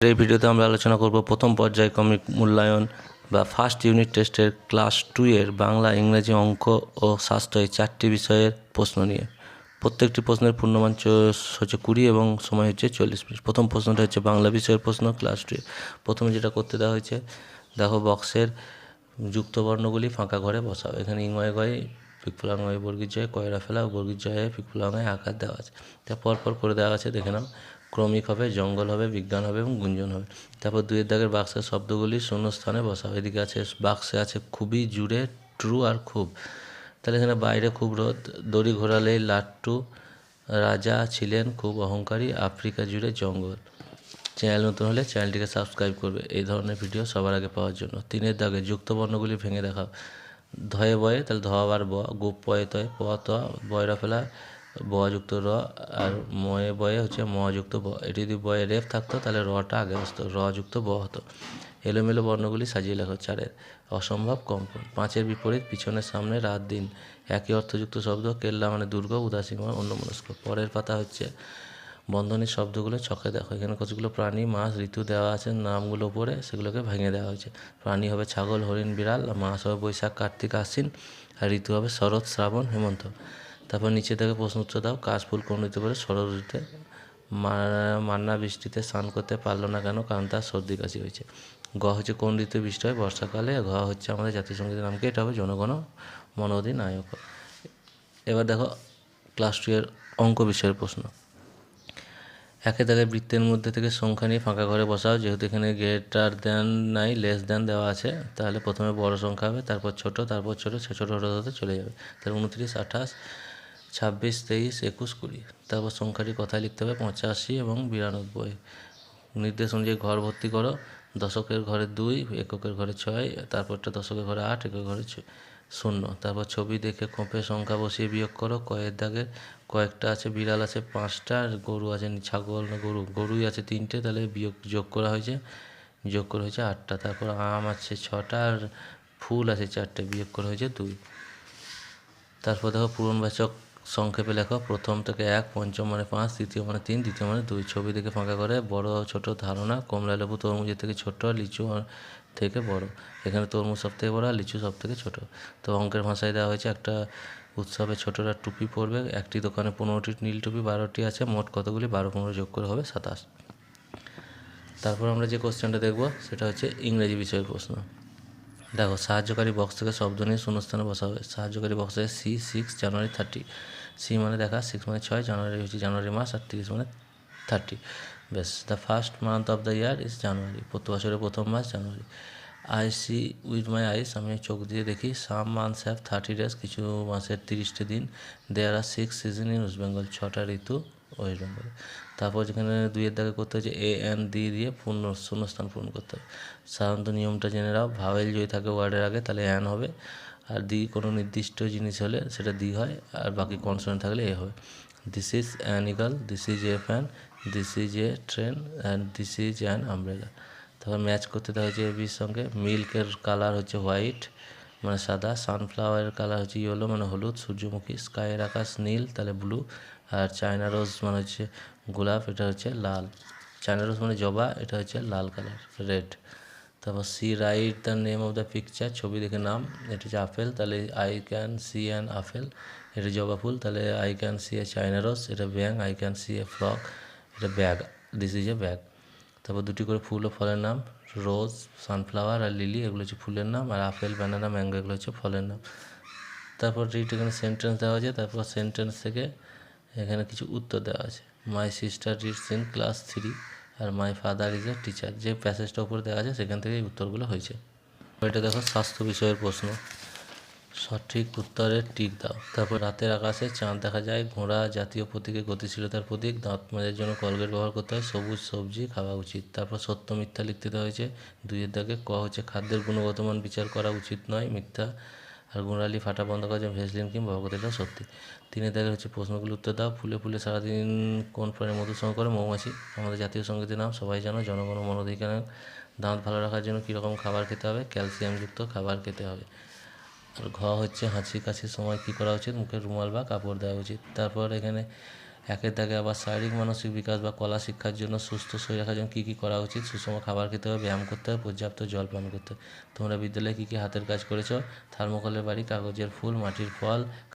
এই ভিডিওতে আমরা আলোচনা করব প্রথম পর্যায়ক্রমিক মূল্যায়ন বা ফার্স্ট ইউনিট টেস্টের ক্লাস 2 এর বাংলা, ইংরেজি, অঙ্ক ও স্বাস্থ্য এই 4টি বিষয়ের প্রশ্ন নিয়ে। প্রত্যেকটি প্রশ্নের পূর্ণমান হচ্ছে 20 এবং সময় হচ্ছে 40 মিনিট। প্রথম প্রশ্নটা হচ্ছে বাংলা বিষয়ের প্রশ্ন, ক্লাস 2। প্রথমে যেটা করতে দেওয়া হয়েছে, দেখো বক্সের যুক্ত বর্ণগুলি ফাঁকা ঘরে বসাও। এখানে ইংয় গয়ে পিকফুলাঙ্গয় বর্গীর জয়ে কয়রা ফেলা ও বর্গীর জয়ে পিকফুলাঙ্গয় আকার দেওয়া আছে। তা পরপর করে দেওয়া আছে, দেখে নাও। ক্রমিক হবে, জঙ্গল হবে, বিজ্ঞান হবে এবং গুঞ্জন হবে। তারপর 2 দাগের বাক্সের শব্দগুলি শূন্য স্থানে বসাও। এদিকে আছে বাক্সে আছে খুবই, জুড়ে, ট্রু আর খুব। তাহলে এখানে বাইরে খুব রোদ, দড়ি ঘোরালেই লাট্টু, রাজা ছিলেন খুব অহংকারী, আফ্রিকা জুড়ে জঙ্গল। চ্যানেল নতুন হলে চ্যানেলটিকে সাবস্ক্রাইব করবে এই ধরনের ভিডিও সবার আগে পাওয়ার জন্য। 3 দাগে যুক্ত বর্ণগুলি ভেঙে দেখাও। ধয়ে বয়ে, তাহলে ধ আবার ব, গোপ পয়ে তয়, প ত, বয়রা ফেলা ব যুক্ত র, আর ময়ে বয়ে হচ্ছে ম যুক্ত ব। এটি যদি বয়ে রেফ থাকতো তাহলে রটা আগে বসতো, র যুক্ত ব হতো। এলোমেলো বর্ণগুলি সাজিয়ে লেখো। 4 অসম্ভব কম্পন। 5 বিপরীত, পিছনের সামনে, রাত দিন। একই অর্থযুক্ত শব্দ, কেল্লা মানে দুর্গ, উদাসীন মানে অন্যমনস্ক। পরের পাতা হচ্ছে বন্ধনীর শব্দগুলো ছকে দেখো। এখানে কতগুলো প্রাণী, মাস, ঋতু দেওয়া আছে, নামগুলো পড়ে সেগুলোকে ভেঙে দেওয়া হয়েছে। প্রাণী হবে ছাগল, হরিণ, বিড়াল। মাস হবে বৈশাখ, কার্তিক, আশ্বিন। আর ঋতু হবে শরৎ, শ্রাবণ, হেমন্ত। তারপর নিচে থেকে প্রশ্ন উত্তর দাও। কাশফুল কোন ঋতু পড়ে? শরৎ ঋতুতে। মান্না বৃষ্টিতে স্নান করতে পারলো না কেন? কারণ তার সর্দি কাশি হয়েছে। গ হচ্ছে কোন ঋতু বৃষ্টি হয়? বর্ষাকালে। ঘ হচ্ছে আমাদের জাতীয় সঙ্গীতের নাম কি? এটা হবে জনগণ মন অধিনায়ক। এবার দেখো ক্লাস 2 এর অঙ্ক বিষয়ের প্রশ্ন। একে দাগে বৃত্তের মধ্যে থেকে সংখ্যা নিয়ে ফাঁকা ঘরে বসাও। যেহেতু এখানে গ্রেটার দ্যান নাই, লেস দ্যান দেওয়া আছে, তাহলে প্রথমে বড় সংখ্যা হবে, তারপর ছোট, তারপর ছোট, ছোট হতে চলে যাবে। তাহলে 29, 28, 26, 23, 21, 20। তারপর সংখ্যাটি কথায় লিখতে হবে 85 এবং 92। নির্দেশ অনুযায়ী ঘর ভর্তি করো। দশকের ঘরে 2, এককের ঘরে 6, তারপরটা দশকের ঘরে 8, এককের ঘরে 0। তারপর ছবি দেখে খোপে সংখ্যা বসিয়ে বিয়োগ করো। কয়ের দাগে কয়েকটা আছে, বিড়াল আছে 5টা, আর গরু আছে, ছাগল না গরুই আছে 3টে, তাহলে যোগ করা হয়েছে 8টা। তারপর আম আছে 6টা, আর ফুল আছে 4টে, বিয়োগ করা হয়েছে 2। তারপর দেখো পূরণবাচক সংক্ষেপে লেখো। প্রথম থেকে 1, পঞ্চম মানে 5, তৃতীয় মানে 3, দ্বিতীয় মানে 2। ছবি দেখে ফাঁকা করে বড় ছোট ধারণা। কমলা লেবু তরমুজের থেকে ছোট, লিচু থেকে বড়। এখানে তরমুজ সব থেকে বড় আর লিচু সব থেকে ছোট। তো অঙ্কের ভাষায় দেওয়া হয়েছে একটা উৎসবে ছোটরা টুপি পরবে, একটি দোকানে 15টি নীল টুপি, 12টি আছে, মোট কতগুলি? 12, 15 যোগ করে হবে 27। তারপর আমরা যে কোশ্চেনটা দেখব সেটা হচ্ছে ইংরেজি বিষয়ের প্রশ্ন। দেখো সাহায্যকারী বক্স থেকে শব্দ নিয়ে শূন্যস্থানে বসাবে। সাহায্যকারী বক্সে সি 6 জানুয়ারি 30। সি মানে দেখা, 6 মানে 6, জানুয়ারি হচ্ছে জানুয়ারি মাস, আর 30 মানে 30। বেশ। The first month of the year is জানুয়ারি। প্রতি বছরের প্রথম মাস জানুয়ারি। আই সি উইথ মাই আইস, আমি চোখ দিয়ে দেখি। সাম মান্থস হ্যাভ 30 days, কিছু মাসের 30টি দিন। There are 6 season in West Bengal, 6টা ঋতু ওয়েস্ট বেঙ্গলে। তারপর যেখানে 2 দাগে করতে হচ্ছে এ এন দি দিয়ে শূন্যস্থান পূরণ করতে হবে। সাধারণত নিয়মটা জেনে নাও। ভাওয়েল যদি থাকে ওয়ার্ডের আগে তাহলে অ্যান হবে, আর দি কোনো নির্দিষ্ট জিনিস হলে সেটা দি হয়, আর বাকি কনসোনেন্ট থাকলে এ হবে। This is an eagle, this is A fan, this is A train, and this is an umbrella. তারপর ম্যাচ করতে দেওয়া হয়েছে এ বির সঙ্গে। মিল্কের কালার হচ্ছে হোয়াইট মানে সাদা, সানফ্লাওয়ারের কালার হচ্ছে ইয়েলো মানে হলুদ, সূর্যমুখী। স্কাইয়ের আকাশ নীল, তাহলে ব্লু। আর চায়না রোজ মানে হচ্ছে গোলাপ, এটা হচ্ছে লাল। চায়না রোজ মানে জবা, এটা হচ্ছে লাল কালার, রেড। তারপর see write the name of the picture, ছবি দেখে নাম। এটা হচ্ছে আপেল, তাহলে I can see an apple. এটা জবা ফুল, তাহলে I can see a China rose. এটা ব্যাং, I can see a frock. এটা bag, this is a bag. তারপর 2টি করে ফুল ও ফলের নাম। রোজ, সানফ্লাওয়ার আর লিলি, এগুলো হচ্ছে ফুলের নাম, আর আপেল, ব্যানানা, ম্যাঙ্গো এগুলো হচ্ছে ফলের নাম। তারপর এখানে সেন্টেন্স দেওয়া আছে। তারপর সেন্টেন্স থেকে এখানে কিছু উত্তর দেওয়া আছে। My sister reads in class 3, আর my father is a teacher. যে প্যাসেজটা উপরে দেওয়া আছে সেখান থেকে এই উত্তরগুলো হয়েছে। এটা দেখো স্বাস্থ্য বিষয়ের প্রশ্ন। সঠিক উত্তরের টিক দাও। তারপর রাতের আকাশে চাঁদ দেখা যায়। ঘোড়া জাতীয় প্রতীকে গতিশীলতার প্রতীক। দাঁত মাজার জন্য কলগেট ব্যবহার করতে হয়। সবুজ সবজি খাওয়া উচিত। তারপর সত্য মিথ্যা লিখতে দেওয়া হয়েছে। 2 দাগে ক হচ্ছে খাদ্যের গুণগত মান বিচার করা উচিত নয়, মিথ্যা। আর গোড়ালি ফাটা বন্ধ করার জন্য ভেসলিন ক্রিম ব্যবহার করতে, এটা সত্যি। 3 দাগে হচ্ছে প্রশ্নগুলো উত্তর দাও। ফুলে ফুলে সারাদিন কোন প্রাণী মধু সংগ্রহ করে? মৌমাছি। আমাদের জাতীয় সঙ্গীতের নাম সবাই জানো, জনগণ মন অধিনায়ক। দাঁত ভালো রাখার জন্য কীরকম খাবার খেতে হবে? ক্যালসিয়ামযুক্ত খাবার খেতে হবে। আর ঘ হচ্ছে হাঁচি কাশির সময় কী করা উচিত? মুখে রুমাল বা কাপড় দেওয়া উচিত। তারপর এখানে একের দাগে আবার শারীরিক মানসিক বিকাশ বা কলা শিক্ষার জন্য সুস্থ শরীর রাখার জন্য কী কী করা উচিত? সুষম খাবার খেতে হবে, ব্যায়াম করতে হবে, পর্যাপ্ত জল পান করতে হবে। তোমরা বিদ্যালয়ে কী কী হাতের কাজ করেছো? থার্মোকলের বাড়ি, কাগজের ফুল, মাটির ফল,